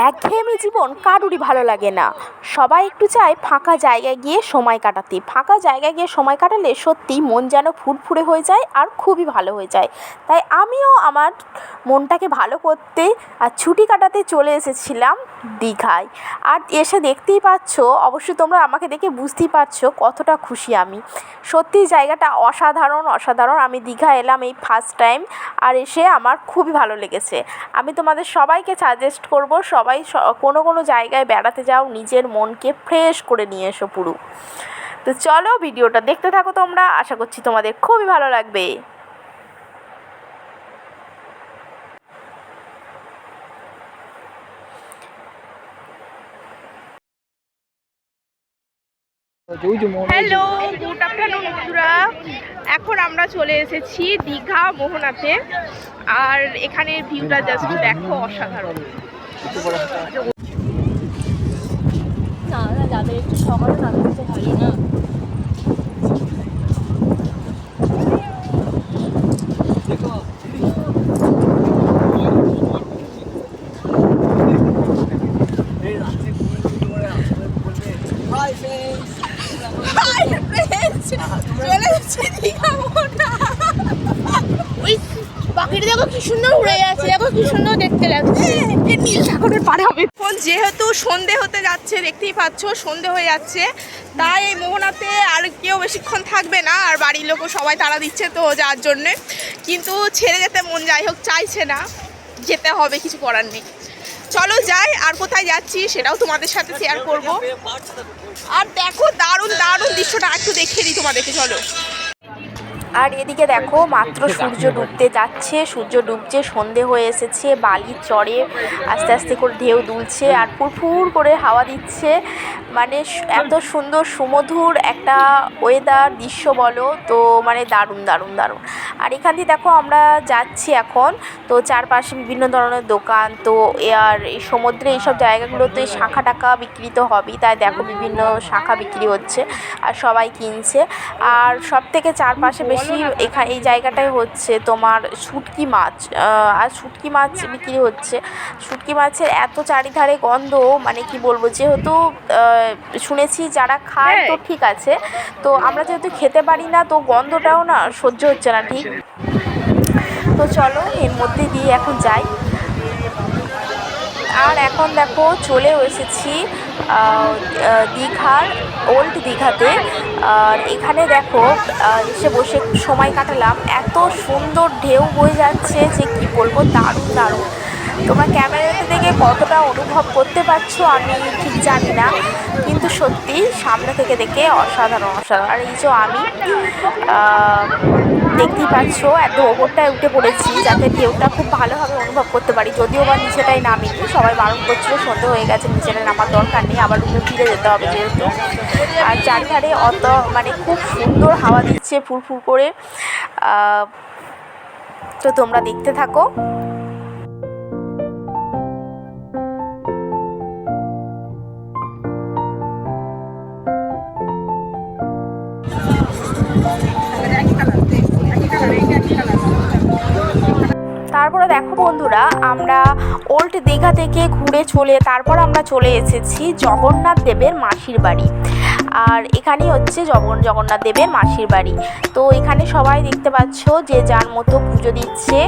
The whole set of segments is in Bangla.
একঘেয়েমি জীবন কারুরই ভালো লাগে না। সবাই একটু চায় ফাঁকা জায়গায় গিয়ে সময় কাটাতে। ফাঁকা জায়গায় গিয়ে সময় কাটালে সত্যিই মন যেন ফুরফুরে হয়ে যায় আর খুবই ভালো হয়ে যায়। তাই আমিও আমার মনটাকে ভালো করতে আর ছুটি কাটাতে চলে এসেছিলাম দীঘায়। আর এসে দেখতেই পাচ্ছ, অবশ্যই তোমরা আমাকে দেখে বুঝতেই পারছো কতটা খুশি আমি। সত্যিই জায়গাটা অসাধারণ অসাধারণ। আমি দীঘা এলাম এই ফার্স্ট টাইম, আর এসে আমার খুবই ভালো লেগেছে। আমি তোমাদের সবাইকে সাজেস্ট করব, সবাই কোনো কোনো জায়গায় বেড়াতে যাও, নিজের মনকে ফ্রেশ করে নিয়ে এসো পুরো। তো চলো ভিডিওটা দেখতে থাকো তোমরা, আশা করছি তোমাদের খুবই ভালো লাগবে। হ্যালো, গুড আফটারনুন বন্ধুরা। এখন আমরা চলে এসেছি দীঘা মোহনাতে, আর এখানের ভিউটা জাস্ট দেখো, অসাধারণ। না না, যাদের একটু সকালে তাদের তো ভালো না। ওই পাখিটা দেখো কি সুন্দর উড়ে যাচ্ছে, দেখো কি সুন্দর দেখতে লাগছে। নীল সাগরের পাড়ে হবে। এখন যেহেতু সন্ধে হতে যাচ্ছে, দেখতেই পাচ্ছ সন্ধে হয়ে যাচ্ছে, তাই এই মোহনাতে আর কেউ বেশিক্ষণ থাকবে না, আর বাড়ির লোকও সবাই তাড়া দিচ্ছে তো যার জন্যে। কিন্তু ছেড়ে যেতে মন যাই হোক চাইছে না, যেতে হবে, কিছু করার নেই। চলো যাই, আর কোথায় যাচ্ছি সেটাও তোমাদের সাথে শেয়ার করব। আর দেখো দারুণ দারুণ দৃশ্যটা একটু দেখিয়ে দিই তোমাদেরকে, চলো। আর এদিকে দেখো মাত্র সূর্য ডুবতে যাচ্ছে, সূর্য ডুবছে, সন্ধে হয়ে এসেছে, বালির চরে আস্তে আস্তে করে ঢেউ দুলছে আর ফুরফুর করে হাওয়া দিচ্ছে। মানে এত সুন্দর সুমধুর একটা ওয়েদার, দৃশ্য বলো তো, মানে দারুণ দারুণ দারুণ। আর এখান দিয়ে দেখো আমরা যাচ্ছি এখন, তো চারপাশে বিভিন্ন ধরনের দোকান, তো আর এই সমুদ্রে এইসব জায়গাগুলোতে শাঁখা টাকা বিক্রি তো হবেই, তাই দেখো বিভিন্ন শাঁখা বিক্রি হচ্ছে আর সবাই কিনছে। আর সব থেকে চারপাশে বেশি এখানে এই জায়গাটায় হচ্ছে তোমার শুটকি মাছ, আর শুটকি মাছ বিক্রি হচ্ছে। শুটকি মাছের এত চারিধারে গন্ধ, মানে কি বলবো, যেহেতু শুনেছি যারা খায় তো ঠিক আছে, তো আমরা যেহেতু খেতে পারি না, তো গন্ধটাও না সহ্য হচ্ছে না ঠিক। তো চলো এর মধ্যে দিয়ে এখন যাই। আর এখন দেখো চলে এসেছি দীঘার ওল্ড দীঘাতে। আর এখানে দেখো এসে বসে সময় কাটালাম, এত সুন্দর ঢেউ বয়ে যাচ্ছে যে কি বলবো, দারুণ দারুণ। তোমরা ক্যামেরাতে দেখে কতটা অনুভব করতে পারছো আমি ঠিক জানি না, কিন্তু সত্যি সামনে থেকে দেখে অসাধারণ অসাধারণ। আর এই যে আমি দেখতেই পাচ্ছ একদম ওপরটায় উঠে পড়েছি, যাতে ঢেউটা খুব ভালোভাবে অনুভব করতে পারি। যদিও বা নিচেটাই নামিনি, সবাই বারণ করছিল, সন্ধে হয়ে গেছে, নিচেটা নামার দরকার নেই, আবার রুমে ফিরে যেতে হবে যেহেতু। আর চারিধারে অত মানে খুব সুন্দর হাওয়া দিচ্ছে ফুরফুর করে। তো তোমরা দেখতে থাকো। তারপরে দেখো বন্ধুরা, আমরা ওল্ড দীঘা থেকে ঘুরে তারপর আমরা চলে এসেছি জগন্নাথ দেবের মাসির বাড়ি। আর এখানেই হচ্ছে জগন্নাথ দেবের মাসির বাড়ি। তো এখানে সবাই দেখতে পাচ্ছ যে যার মতো পুজো দিচ্ছে,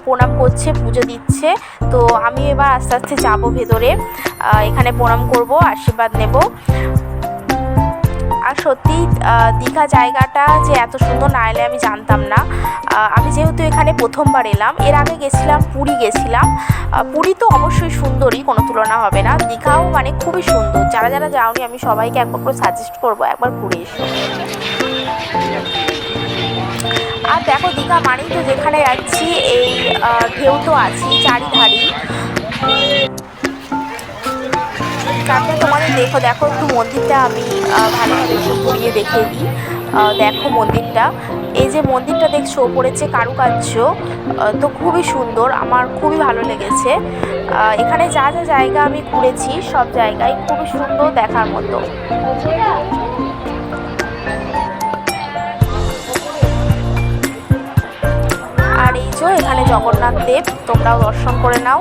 প্রণাম করছে, পুজো দিচ্ছে। তো আমি এবার আস্তে আস্তে যাবো ভেতরে, এখানে প্রণাম করব, আশীর্বাদ নেব। আর সত্যি দীঘা জায়গাটা যে এত সুন্দর না এলে আমি জানতাম না। আমি যেহেতু এখানে প্রথমবার এলাম, এর আগে গেছিলাম পুরী গেছিলাম। পুরী তো অবশ্যই সুন্দরই, কোনো তুলনা হবে না, দীঘাও মানে খুবই সুন্দর। যারা যারা যাওনি আমি সবাইকে একবার করে সাজেস্ট করবো একবার ঘুরে এসো। আর দেখো দীঘা মানেই তো যেখানে যাচ্ছি এই ঢেউ তো আছি চারিধারেই। তারপরে তোমাদের দেখো একটু মন্দিরটা আমি ভালোভাবে একটু ঘুরিয়ে দেখিয়ে দিই। দেখো মন্দিরটা, এই যে মন্দিরটা দেখছো পড়েছে কারুকার্য, তো খুবই সুন্দর, আমার খুবই ভালো লেগেছে। এখানে যা যা জায়গা আমি ঘুরেছি সব জায়গায় খুবই সুন্দর দেখার মতো। আর এই যে এখানে জগন্নাথ দেব, তোমরাও দর্শন করে নাও।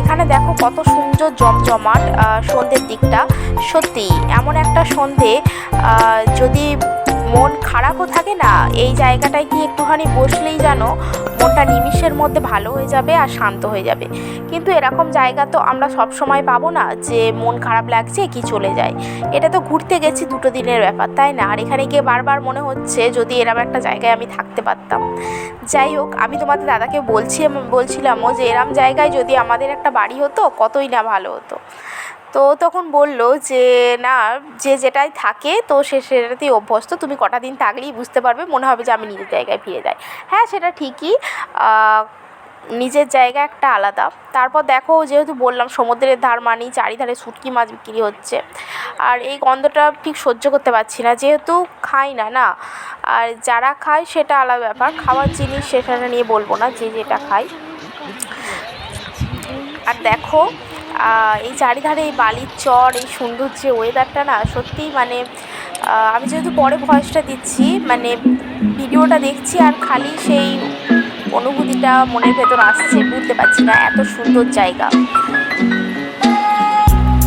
এখানে দেখো কত সুন্দর জমজমাট সন্ধ্যের দিকটা। সত্যি এমন একটা সন্ধে, যদি মন খারাপও থাকে না, এই জায়গাটায় কি একটুখানি বসলেই যেন মনটা নিমিষের মধ্যে ভালো হয়ে যাবে আর শান্ত হয়ে যাবে। কিন্তু এরকম জায়গা তো আমরা সব সময় পাবো না যে মন খারাপ লাগছে কি চলে যায়। এটা তো ঘুরতে গেছি 2 দিনের ব্যাপার, তাই না? আর এখানে গিয়ে বারবার মনে হচ্ছে যদি এরকম একটা জায়গায় আমি থাকতে পারতাম। যাই হোক, আমি তোমাদের দাদাকে বলছিলামও যে এরম জায়গায় যদি আমাদের একটা বাড়ি হতো কতই না ভালো হতো। তো তখন বলল যে না, যে যেটাই থাকে তো সে সেটাতেই অভ্যস্ত, তুমি কটা দিন থাকলেই বুঝতে পারবে, মনে হবে যে আমি নিজের জায়গায় ফিরে যাই। হ্যাঁ, সেটা ঠিকই, নিজের জায়গা একটা আলাদা। তারপর দেখো, যেহেতু বললাম সমুদ্রের ধার মানেই চারিধারে শুটকি মাছ বিক্রি হচ্ছে, আর এই গন্ধটা ঠিক সহ্য করতে পারছি না, যেহেতু খাই না না। আর যারা খায় সেটা আলাদা ব্যাপার, খাওয়ার জিনিস সেটা নিয়ে বলবো না, যে যেটা খায়। আর দেখো এই চারিধারে এই বালির চর, এই সুন্দর যে ওয়েদারটা না, সত্যিই মানে আমি যেহেতু পরে ভয়েসটা দিচ্ছি, মানে ভিডিওটা দেখছি আর খালি সেই অনুভূতিটা মনের ভেতর আসছে, বুঝতে পারছি না, এত সুন্দর জায়গা।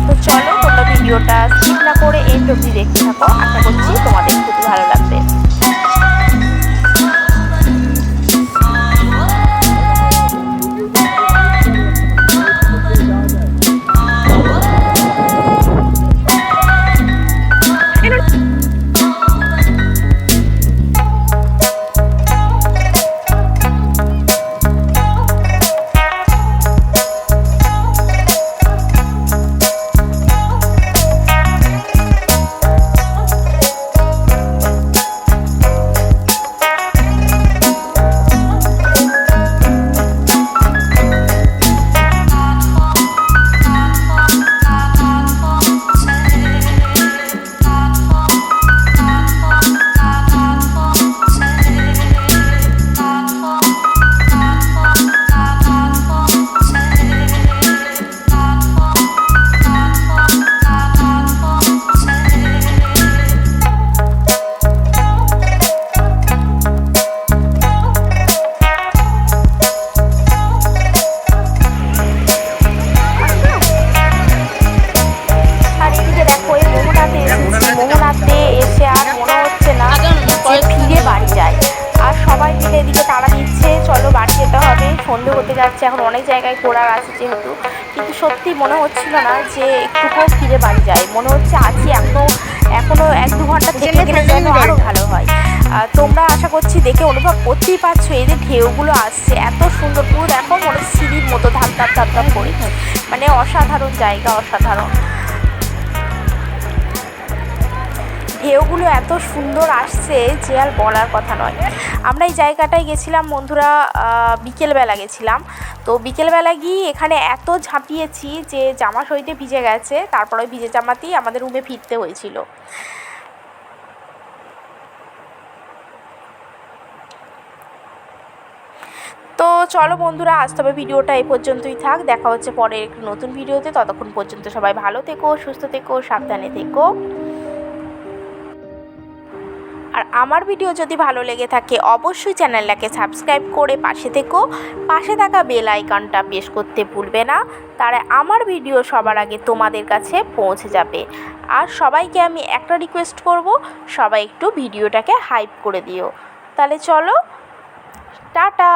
তো চলো, তোমরা ভিডিওটা স্কিপ না করে এন্ড অবধি দেখতে থাকো, আশা করছি তোমাদের খুবই ভালো লাগবে। মোহনাতে এসে আর মনে হচ্ছে না যে ফিরে বাড়ি যায়, আর সবাই মিলে এদিকে তাড়া দিচ্ছে চলো বাড়ি যেতে হবে, সন্ধে হতে যাচ্ছে, এখন অনেক জায়গায় ঘোরার আছে যেহেতু। কিন্তু সত্যি মনে হচ্ছিল না যে একটুকুও ফিরে বাড়ি যায়, মনে হচ্ছে আছি এখনো 1-2 ঘন্টা থেকে গেলে যেন আরও ভালো হয়। তোমরা আশা করছি দেখে অনুভব করতেই পারছো, এই যে ঢেউগুলো আসছে এত সুন্দর, পুরো দেখো মনে হচ্ছে সিঁড়ির মতো ধাপ ধাপ ধাপ ধাপ করে, মানে অসাধারণ জায়গা, অসাধারণ। ঢেউগুলো এত সুন্দর আসছে যে আর বলার কথা নয়। আমরা এই জায়গাটায় গেছিলাম বন্ধুরা, বিকেলবেলা গেছিলাম। তো বিকেলবেলা গিয়ে এখানে এত ঝাঁপিয়েছি যে জামা শরীরে ভিজে গেছে, তারপরে ভিজে জামাতেই আমাদের রুমে ফিরতে হয়েছিল। তো চলো বন্ধুরা, আজ তবে ভিডিওটা এই পর্যন্তই থাক, দেখা হচ্ছে পরে একটু নতুন ভিডিওতে। ততক্ষণ পর্যন্ত সবাই ভালো থেকো, সুস্থ থেকো, সাবধানে থেকো। আর আমার ভিডিও যদি ভালো লেগে থাকে অবশ্যই চ্যানেলটাকে সাবস্ক্রাইব করে পাশে থেকো, পাশে থাকা বেল আইকনটা প্রেস করতে ভুলবে না, তাহলে আমার ভিডিও সবার আগে তোমাদের কাছে পৌঁছে যাবে। আর সবাইকে আমি একটা রিকোয়েস্ট করব, সবাই একটু ভিডিওটাকে হাইপ করে দিও। তাহলে চলো, টাটা।